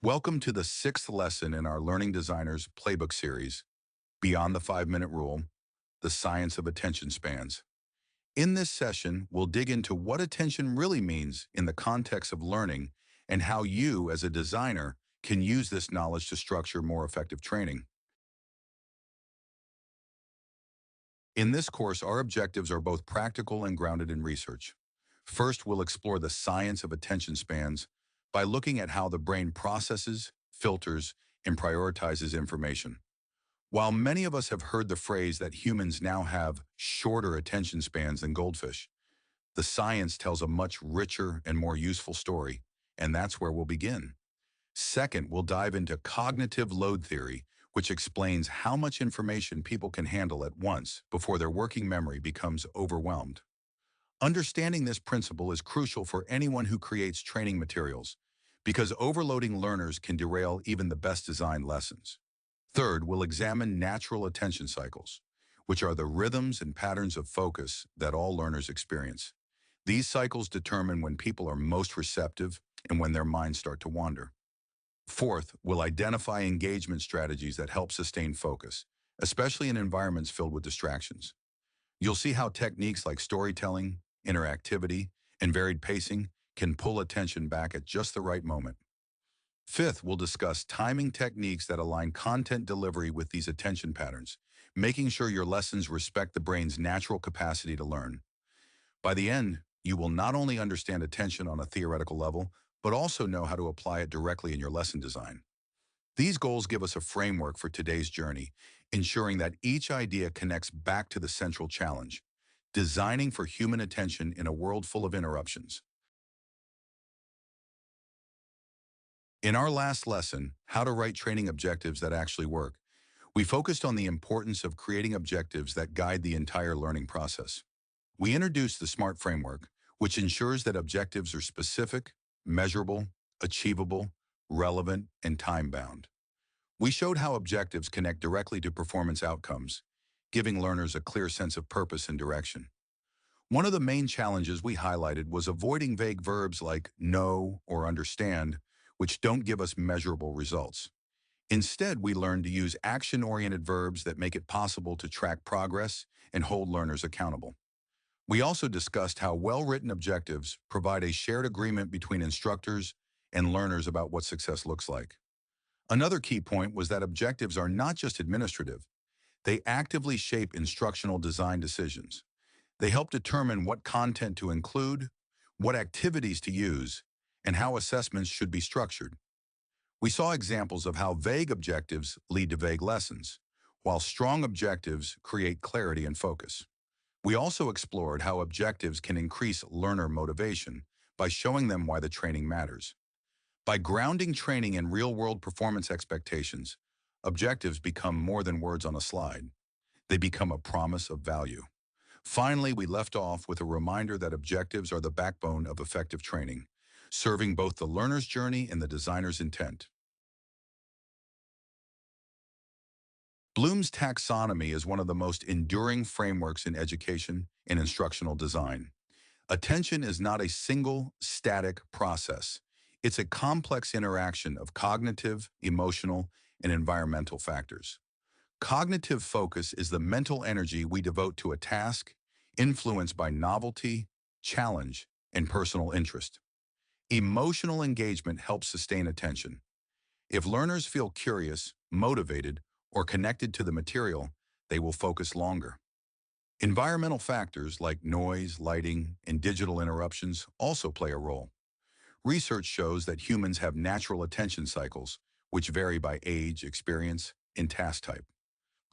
Welcome to the sixth lesson in our Learning Designers Playbook series, Beyond the 5-Minute Rule, the Science of Attention Spans. In this session, we'll dig into what attention really means in the context of learning and how you, as a designer, can use this knowledge to structure more effective training. In this course, our objectives are both practical and grounded in research. First, we'll explore the science of attention spans by looking at how the brain processes, filters, and prioritizes information. While many of us have heard the phrase that humans now have shorter attention spans than goldfish, the science tells a much richer and more useful story, and that's where we'll begin. Second, we'll dive into cognitive load theory, which explains how much information people can handle at once before their working memory becomes overwhelmed. Understanding this principle is crucial for anyone who creates training materials, because overloading learners can derail even the best designed lessons. Third, we'll examine natural attention cycles, which are the rhythms and patterns of focus that all learners experience. These cycles determine when people are most receptive and when their minds start to wander. Fourth, we'll identify engagement strategies that help sustain focus, especially in environments filled with distractions. You'll see how techniques like storytelling, interactivity, and varied pacing can pull attention back at just the right moment. Fifth, we'll discuss timing techniques that align content delivery with these attention patterns, making sure your lessons respect the brain's natural capacity to learn. By the end, you will not only understand attention on a theoretical level, but also know how to apply it directly in your lesson design. These goals give us a framework for today's journey, ensuring that each idea connects back to the central challenge, designing for human attention in a world full of interruptions. In our last lesson, How to Write Training Objectives That Actually Work, we focused on the importance of creating objectives that guide the entire learning process. We introduced the SMART framework, which ensures that objectives are specific, measurable, achievable, relevant, and time-bound. We showed how objectives connect directly to performance outcomes, giving learners a clear sense of purpose and direction. One of the main challenges we highlighted was avoiding vague verbs like know or understand, which don't give us measurable results. Instead, we learned to use action-oriented verbs that make it possible to track progress and hold learners accountable. We also discussed how well-written objectives provide a shared agreement between instructors and learners about what success looks like. Another key point was that objectives are not just administrative. They actively shape instructional design decisions. They help determine what content to include, what activities to use, and how assessments should be structured. We saw examples of how vague objectives lead to vague lessons, while strong objectives create clarity and focus. We also explored how objectives can increase learner motivation by showing them why the training matters. By grounding training in real-world performance expectations, objectives become more than words on a slide. They become a promise of value. Finally, we left off with a reminder that objectives are the backbone of effective training, serving both the learner's journey and the designer's intent. Bloom's taxonomy is one of the most enduring frameworks in education and instructional design. Attention is not a single, static process. It's a complex interaction of cognitive, emotional, and environmental factors. Cognitive focus is the mental energy we devote to a task, influenced by novelty, challenge, and personal interest. Emotional engagement helps sustain attention. If learners feel curious, motivated, or connected to the material, they will focus longer. Environmental factors like noise, lighting, and digital interruptions also play a role. Research shows that humans have natural attention cycles, which vary by age, experience, and task type.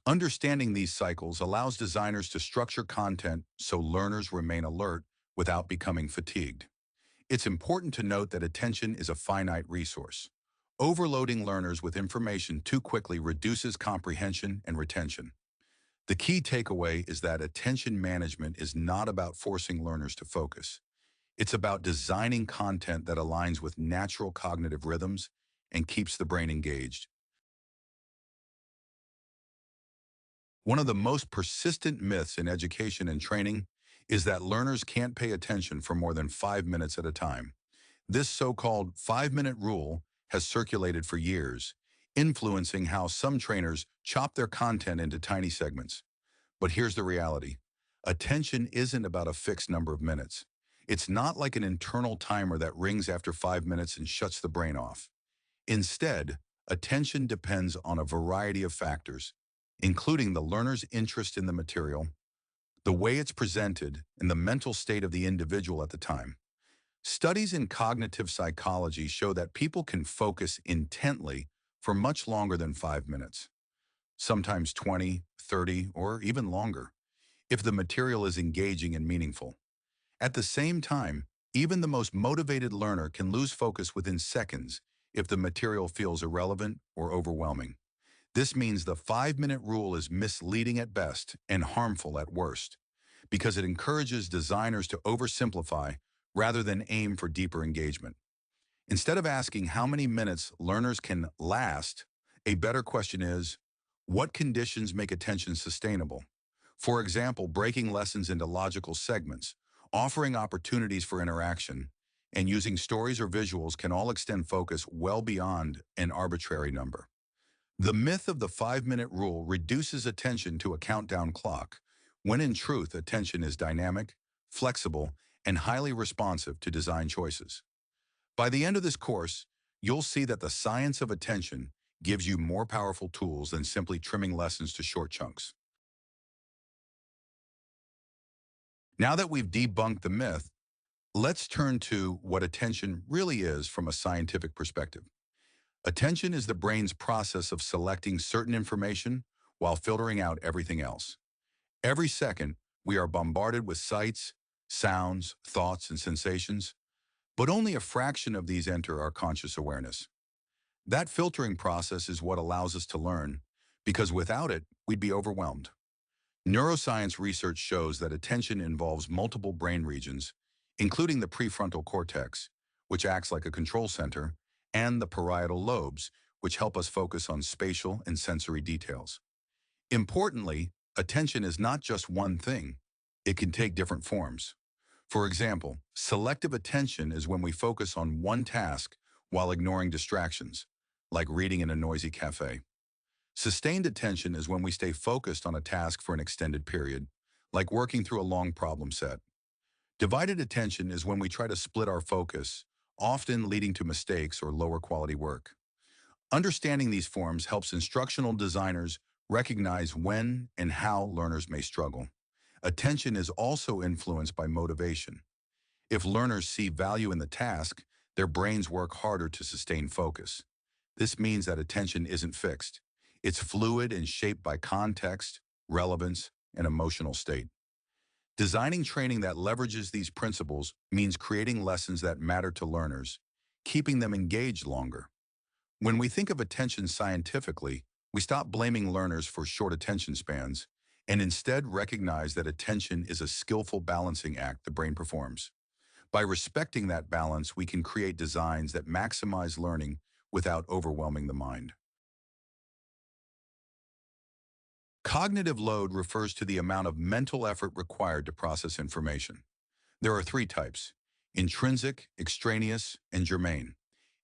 Understanding these cycles allows designers to structure content so learners remain alert without becoming fatigued. It's important to note that attention is a finite resource. Overloading learners with information too quickly reduces comprehension and retention. The key takeaway is that attention management is not about forcing learners to focus. It's about designing content that aligns with natural cognitive rhythms and keeps the brain engaged. One of the most persistent myths in education and training is that learners can't pay attention for more than 5 minutes at a time. This so-called 5-minute rule has circulated for years, influencing how some trainers chop their content into tiny segments. But here's the reality. Attention isn't about a fixed number of minutes. It's not like an internal timer that rings after 5 minutes and shuts the brain off. Instead, attention depends on a variety of factors, including the learner's interest in the material, the way it's presented, and the mental state of the individual at the time. Studies in cognitive psychology show that people can focus intently for much longer than 5 minutes, sometimes 20, 30, or even longer, if the material is engaging and meaningful. At the same time, even the most motivated learner can lose focus within seconds if the material feels irrelevant or overwhelming. This means the 5-minute rule is misleading at best and harmful at worst, because it encourages designers to oversimplify rather than aim for deeper engagement. Instead of asking how many minutes learners can last, a better question is, what conditions make attention sustainable? For example, breaking lessons into logical segments, offering opportunities for interaction, and using stories or visuals can all extend focus well beyond an arbitrary number. The myth of the 5-minute rule reduces attention to a countdown clock, when in truth, attention is dynamic, flexible, and highly responsive to design choices. By the end of this course, you'll see that the science of attention gives you more powerful tools than simply trimming lessons to short chunks. Now that we've debunked the myth, let's turn to what attention really is from a scientific perspective. Attention is the brain's process of selecting certain information while filtering out everything else. Every second, we are bombarded with sights, sounds, thoughts, and sensations, but only a fraction of these enter our conscious awareness. That filtering process is what allows us to learn, because without it, we'd be overwhelmed. Neuroscience research shows that attention involves multiple brain regions, including the prefrontal cortex, which acts like a control center, and the parietal lobes, which help us focus on spatial and sensory details. Importantly, attention is not just one thing. It can take different forms. For example, selective attention is when we focus on one task while ignoring distractions, like reading in a noisy cafe. Sustained attention is when we stay focused on a task for an extended period, like working through a long problem set. Divided attention is when we try to split our focus, often leading to mistakes or lower quality work. Understanding these forms helps instructional designers recognize when and how learners may struggle. Attention is also influenced by motivation. If learners see value in the task, their brains work harder to sustain focus. This means that attention isn't fixed. It's fluid and shaped by context, relevance, and emotional state. Designing training that leverages these principles means creating lessons that matter to learners, keeping them engaged longer. When we think of attention scientifically, we stop blaming learners for short attention spans and instead recognize that attention is a skillful balancing act the brain performs. By respecting that balance, we can create designs that maximize learning without overwhelming the mind. Cognitive load refers to the amount of mental effort required to process information. There are three types: intrinsic, extraneous, and germane.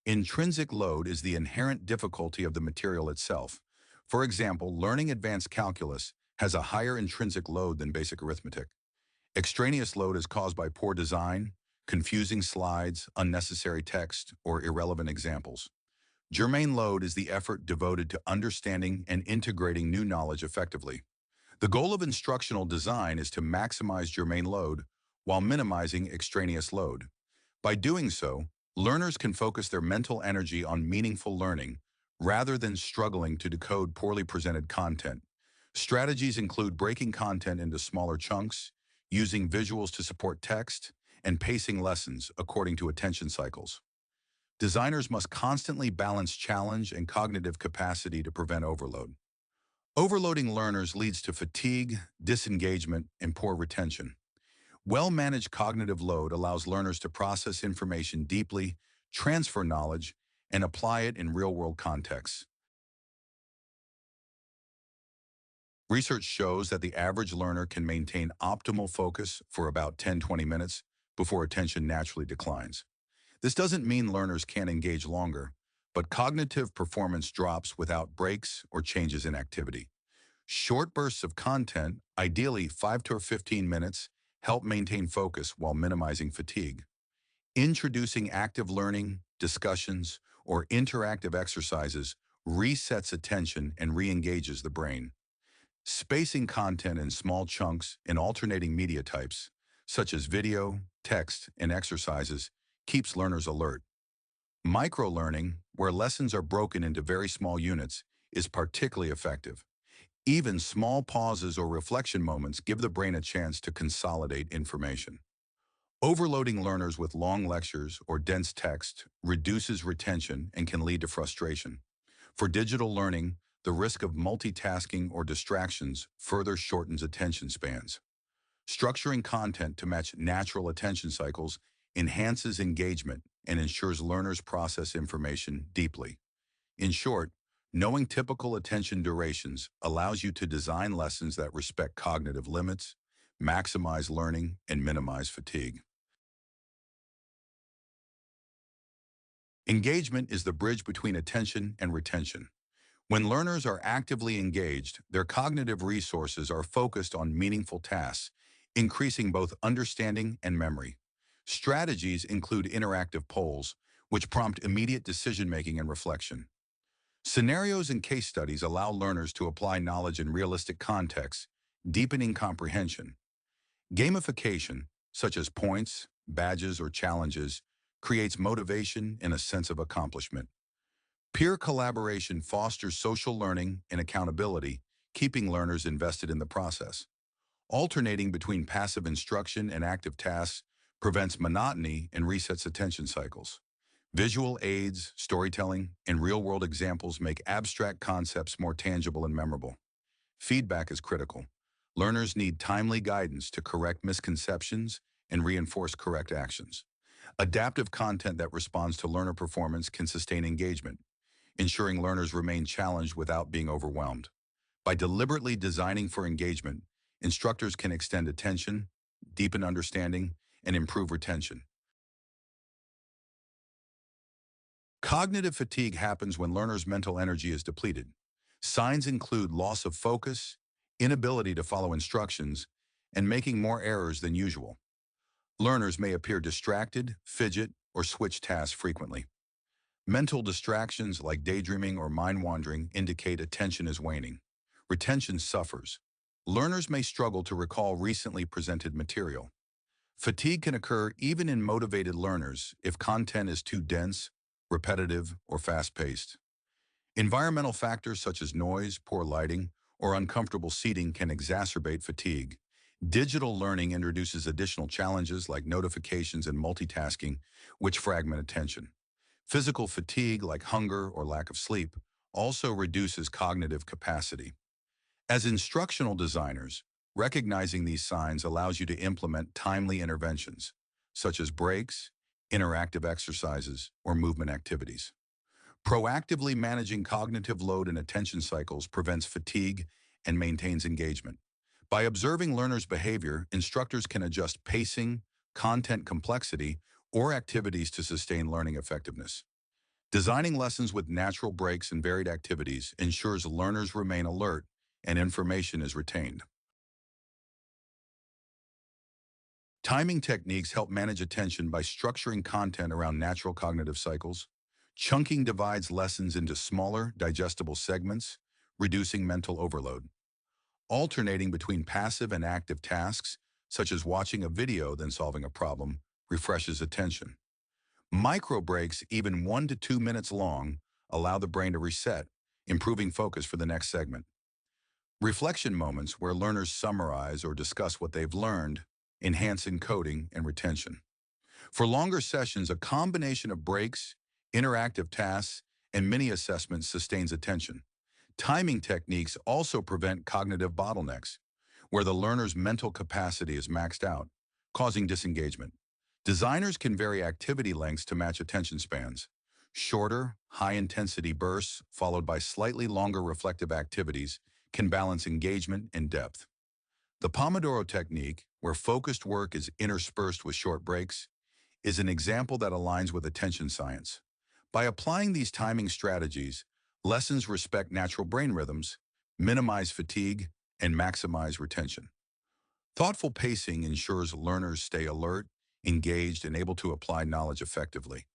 Intrinsic load is the inherent difficulty of the material itself. For example, learning advanced calculus has a higher intrinsic load than basic arithmetic. Extraneous load is caused by poor design, confusing slides, unnecessary text, or irrelevant examples. Germane load is the effort devoted to understanding and integrating new knowledge effectively. The goal of instructional design is to maximize germane load while minimizing extraneous load. By doing so, learners can focus their mental energy on meaningful learning rather than struggling to decode poorly presented content. Strategies include breaking content into smaller chunks, using visuals to support text, and pacing lessons according to attention cycles. Designers must constantly balance challenge and cognitive capacity to prevent overload. Overloading learners leads to fatigue, disengagement, and poor retention. Well-managed cognitive load allows learners to process information deeply, transfer knowledge, and apply it in real-world contexts. Research shows that the average learner can maintain optimal focus for about 10-20 minutes before attention naturally declines. This doesn't mean learners can't engage longer, but cognitive performance drops without breaks or changes in activity. Short bursts of content, ideally 5 to 15 minutes, help maintain focus while minimizing fatigue. Introducing active learning, discussions, or interactive exercises resets attention and re-engages the brain. Spacing content in small chunks and alternating media types, such as video, text, and exercises, keeps learners alert. Micro-learning, where lessons are broken into very small units, is particularly effective. Even small pauses or reflection moments give the brain a chance to consolidate information. Overloading learners with long lectures or dense text reduces retention and can lead to frustration. For digital learning, the risk of multitasking or distractions further shortens attention spans. Structuring content to match natural attention cycles enhances engagement and ensures learners process information deeply. In short, knowing typical attention durations allows you to design lessons that respect cognitive limits, maximize learning, and minimize fatigue. Engagement is the bridge between attention and retention. When learners are actively engaged, their cognitive resources are focused on meaningful tasks, increasing both understanding and memory. Strategies include interactive polls, which prompt immediate decision-making and reflection. Scenarios and case studies allow learners to apply knowledge in realistic contexts, deepening comprehension. Gamification, such as points, badges, or challenges, creates motivation and a sense of accomplishment. Peer collaboration fosters social learning and accountability, keeping learners invested in the process. Alternating between passive instruction and active tasks prevents monotony and resets attention cycles. Visual aids, storytelling, and real-world examples make abstract concepts more tangible and memorable. Feedback is critical. Learners need timely guidance to correct misconceptions and reinforce correct actions. Adaptive content that responds to learner performance can sustain engagement, ensuring learners remain challenged without being overwhelmed. By deliberately designing for engagement, instructors can extend attention, deepen understanding, and improve retention. Cognitive fatigue happens when learners' mental energy is depleted. Signs include loss of focus, inability to follow instructions, and making more errors than usual. Learners may appear distracted, fidget, or switch tasks frequently. Mental distractions like daydreaming or mind-wandering indicate attention is waning. Retention suffers. Learners may struggle to recall recently presented material. Fatigue can occur even in motivated learners if content is too dense, repetitive, or fast-paced. Environmental factors such as noise, poor lighting, or uncomfortable seating can exacerbate fatigue. Digital learning introduces additional challenges like notifications and multitasking, which fragment attention. Physical fatigue like hunger or lack of sleep also reduces cognitive capacity. As instructional designers, recognizing these signs allows you to implement timely interventions, such as breaks, interactive exercises, or movement activities. Proactively managing cognitive load and attention cycles prevents fatigue and maintains engagement. By observing learners' behavior, instructors can adjust pacing, content complexity, or activities to sustain learning effectiveness. Designing lessons with natural breaks and varied activities ensures learners remain alert and information is retained. Timing techniques help manage attention by structuring content around natural cognitive cycles. Chunking divides lessons into smaller, digestible segments, reducing mental overload. Alternating between passive and active tasks, such as watching a video then solving a problem, refreshes attention. Micro breaks, even 1 to 2 minutes long, allow the brain to reset, improving focus for the next segment. Reflection moments where learners summarize or discuss what they've learned enhance encoding and retention. For longer sessions, a combination of breaks, interactive tasks, and mini assessments sustains attention. Timing techniques also prevent cognitive bottlenecks, where the learner's mental capacity is maxed out, causing disengagement. Designers can vary activity lengths to match attention spans. Shorter, high-intensity bursts, followed by slightly longer reflective activities, can balance engagement and depth. The Pomodoro technique, where focused work is interspersed with short breaks, is an example that aligns with attention science. By applying these timing strategies, lessons respect natural brain rhythms, minimize fatigue, and maximize retention. Thoughtful pacing ensures learners stay alert, engaged, and able to apply knowledge effectively.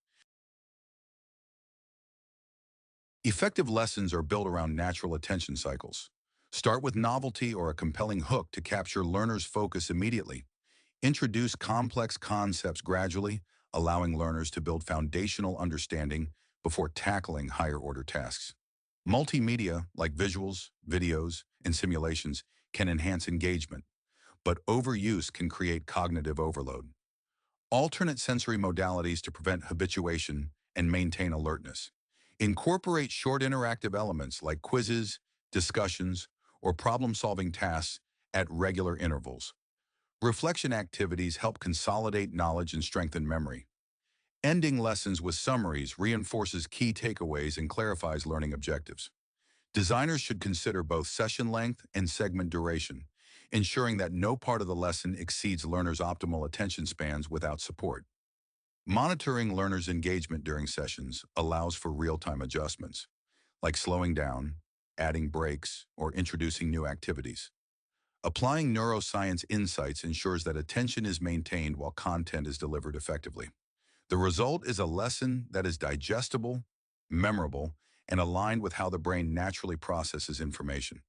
Effective lessons are built around natural attention cycles. Start with novelty or a compelling hook to capture learners' focus immediately. Introduce complex concepts gradually, allowing learners to build foundational understanding before tackling higher-order tasks. Multimedia, like visuals, videos, and simulations, can enhance engagement, but overuse can create cognitive overload. Alternate sensory modalities to prevent habituation and maintain alertness. Incorporate short interactive elements like quizzes, discussions, or problem-solving tasks at regular intervals. Reflection activities help consolidate knowledge and strengthen memory. Ending lessons with summaries reinforces key takeaways and clarifies learning objectives. Designers should consider both session length and segment duration, ensuring that no part of the lesson exceeds learners' optimal attention spans without support. Monitoring learners' engagement during sessions allows for real-time adjustments, like slowing down, adding breaks, or introducing new activities. Applying neuroscience insights ensures that attention is maintained while content is delivered effectively. The result is a lesson that is digestible, memorable, and aligned with how the brain naturally processes information.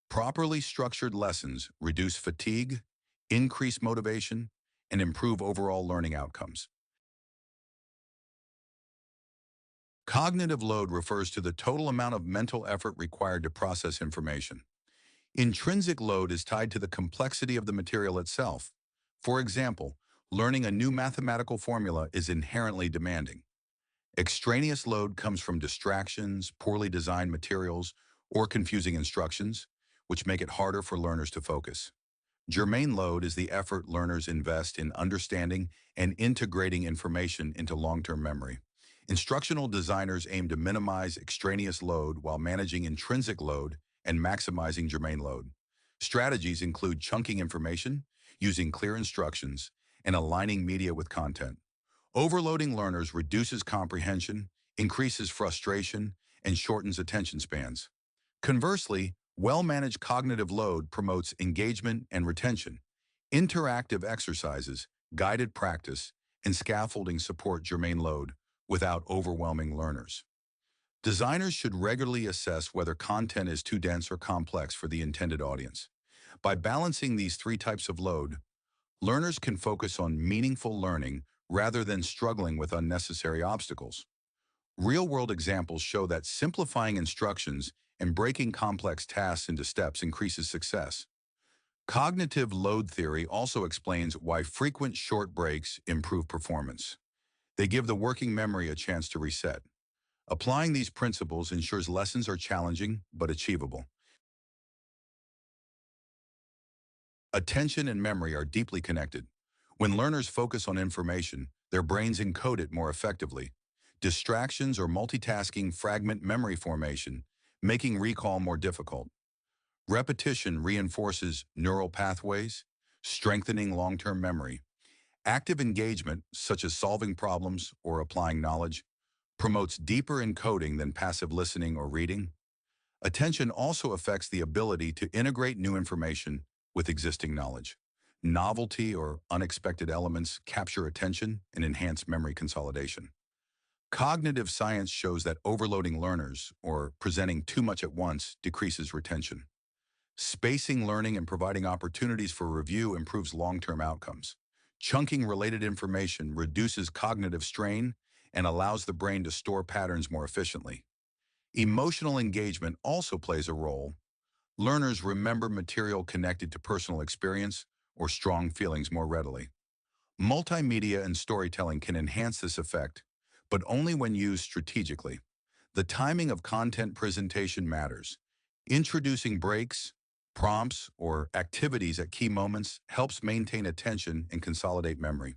Properly structured lessons reduce fatigue, increase motivation, and improve overall learning outcomes. Cognitive load refers to the total amount of mental effort required to process information. Intrinsic load is tied to the complexity of the material itself. For example, learning a new mathematical formula is inherently demanding. Extraneous load comes from distractions, poorly designed materials, or confusing instructions, which make it harder for learners to focus. Germane load is the effort learners invest in understanding and integrating information into long-term memory. Instructional designers aim to minimize extraneous load while managing intrinsic load and maximizing germane load. Strategies include chunking information, using clear instructions, and aligning media with content. Overloading learners reduces comprehension, increases frustration, and shortens attention spans. Conversely, well-managed cognitive load promotes engagement and retention. Interactive exercises, guided practice, and scaffolding support germane load without overwhelming learners. Designers should regularly assess whether content is too dense or complex for the intended audience. By balancing these three types of load, learners can focus on meaningful learning rather than struggling with unnecessary obstacles. Real-world examples show that simplifying instructions and breaking complex tasks into steps increases success. Cognitive load theory also explains why frequent short breaks improve performance. They give the working memory a chance to reset. Applying these principles ensures lessons are challenging but achievable. Attention and memory are deeply connected. When learners focus on information, their brains encode it more effectively. Distractions or multitasking fragment memory formation, making recall more difficult. Repetition reinforces neural pathways, strengthening long-term memory. Active engagement, such as solving problems or applying knowledge, promotes deeper encoding than passive listening or reading. Attention also affects the ability to integrate new information with existing knowledge. Novelty or unexpected elements capture attention and enhance memory consolidation. Cognitive science shows that overloading learners, or presenting too much at once, decreases retention. Spacing learning and providing opportunities for review improves long-term outcomes. Chunking related information reduces cognitive strain and allows the brain to store patterns more efficiently. Emotional engagement also plays a role. Learners remember material connected to personal experience or strong feelings more readily. Multimedia and storytelling can enhance this effect, but only when used strategically. The timing of content presentation matters. Introducing breaks, prompts, or activities at key moments helps maintain attention and consolidate memory.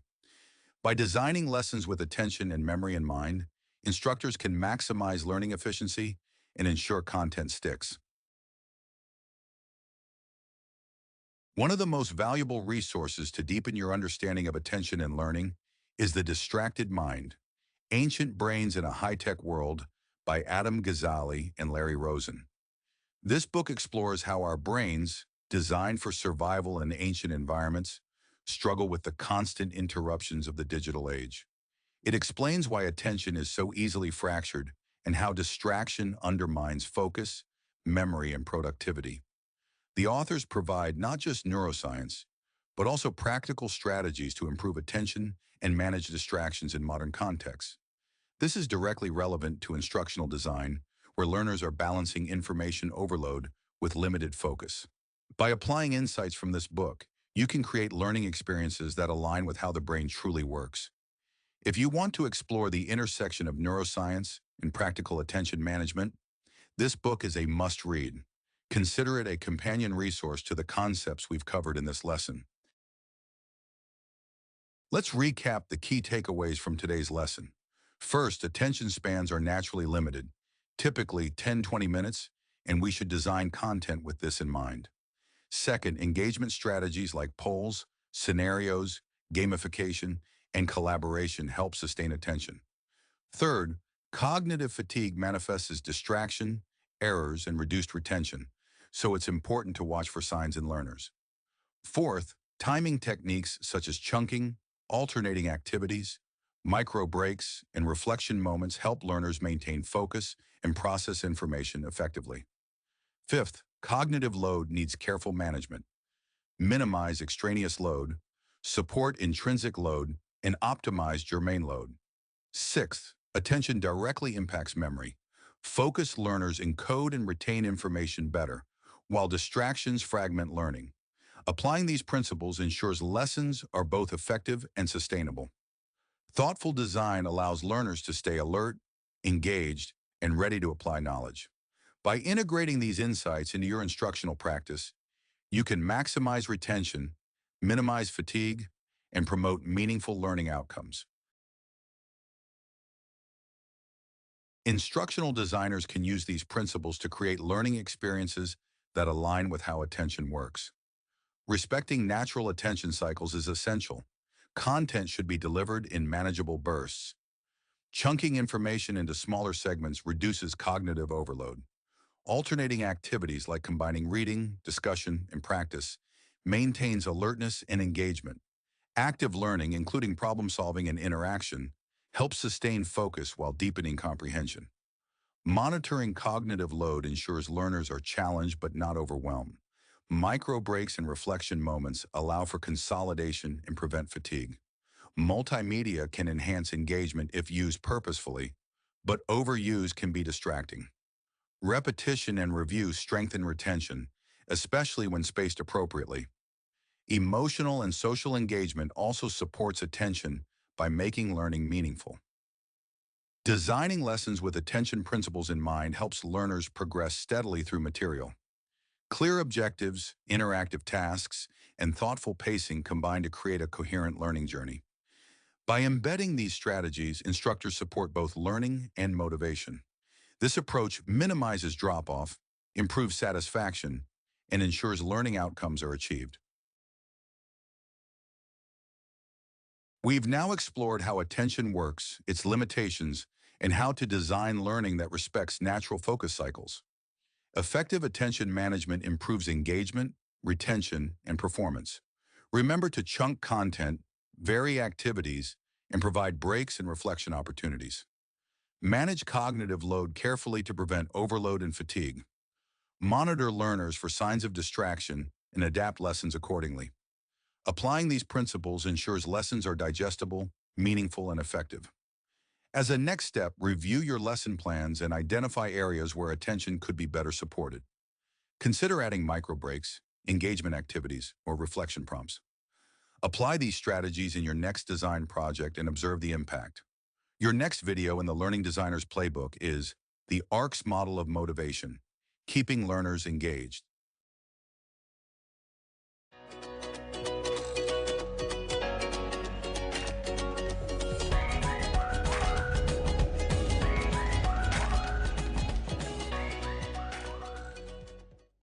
By designing lessons with attention and memory in mind, instructors can maximize learning efficiency and ensure content sticks. One of the most valuable resources to deepen your understanding of attention and learning is the distracted mind. Ancient Brains in a High-Tech World by Adam Ghazali and Larry Rosen. This book explores how our brains, designed for survival in ancient environments, struggle with the constant interruptions of the digital age. It explains why attention is so easily fractured and how distraction undermines focus, memory, and productivity. The authors provide not just neuroscience, but also practical strategies to improve attention and manage distractions in modern contexts. This is directly relevant to instructional design, where learners are balancing information overload with limited focus. By applying insights from this book, you can create learning experiences that align with how the brain truly works. If you want to explore the intersection of neuroscience and practical attention management, this book is a must-read. Consider it a companion resource to the concepts we've covered in this lesson. Let's recap the key takeaways from today's lesson. First, attention spans are naturally limited, typically 10-20 minutes, and we should design content with this in mind. Second, engagement strategies like polls, scenarios, gamification, and collaboration help sustain attention. Third, cognitive fatigue manifests as distraction, errors, and reduced retention, so it's important to watch for signs in learners. Fourth, timing techniques such as chunking, alternating activities, micro breaks, and reflection moments help learners maintain focus and process information effectively. Fifth, cognitive load needs careful management. Minimize extraneous load, support intrinsic load, and optimize germane load. Sixth, attention directly impacts memory. Focused learners encode and retain information better, while distractions fragment learning. Applying these principles ensures lessons are both effective and sustainable. Thoughtful design allows learners to stay alert, engaged, and ready to apply knowledge. By integrating these insights into your instructional practice, you can maximize retention, minimize fatigue, and promote meaningful learning outcomes. Instructional designers can use these principles to create learning experiences that align with how attention works. Respecting natural attention cycles is essential. Content should be delivered in manageable bursts. Chunking information into smaller segments reduces cognitive overload. Alternating activities like combining reading, discussion, and practice maintains alertness and engagement. Active learning, including problem solving and interaction, helps sustain focus while deepening comprehension. Monitoring cognitive load ensures learners are challenged but not overwhelmed. Micro breaks and reflection moments allow for consolidation and prevent fatigue. Multimedia can enhance engagement if used purposefully, but overuse can be distracting. Repetition and review strengthen retention, especially when spaced appropriately. Emotional and social engagement also supports attention by making learning meaningful. Designing lessons with attention principles in mind helps learners progress steadily through material. Clear objectives, interactive tasks, and thoughtful pacing combine to create a coherent learning journey. By embedding these strategies, instructors support both learning and motivation. This approach minimizes drop-off, improves satisfaction, and ensures learning outcomes are achieved. We've now explored how attention works, its limitations, and how to design learning that respects natural focus cycles. Effective attention management improves engagement, retention, and performance. Remember to chunk content, vary activities, and provide breaks and reflection opportunities. Manage cognitive load carefully to prevent overload and fatigue. Monitor learners for signs of distraction and adapt lessons accordingly. Applying these principles ensures lessons are digestible, meaningful, and effective. As a next step, review your lesson plans and identify areas where attention could be better supported. Consider adding micro breaks, engagement activities, or reflection prompts. Apply these strategies in your next design project and observe the impact. Your next video in the Learning Designer's Playbook is the ARCS model of motivation, keeping learners engaged.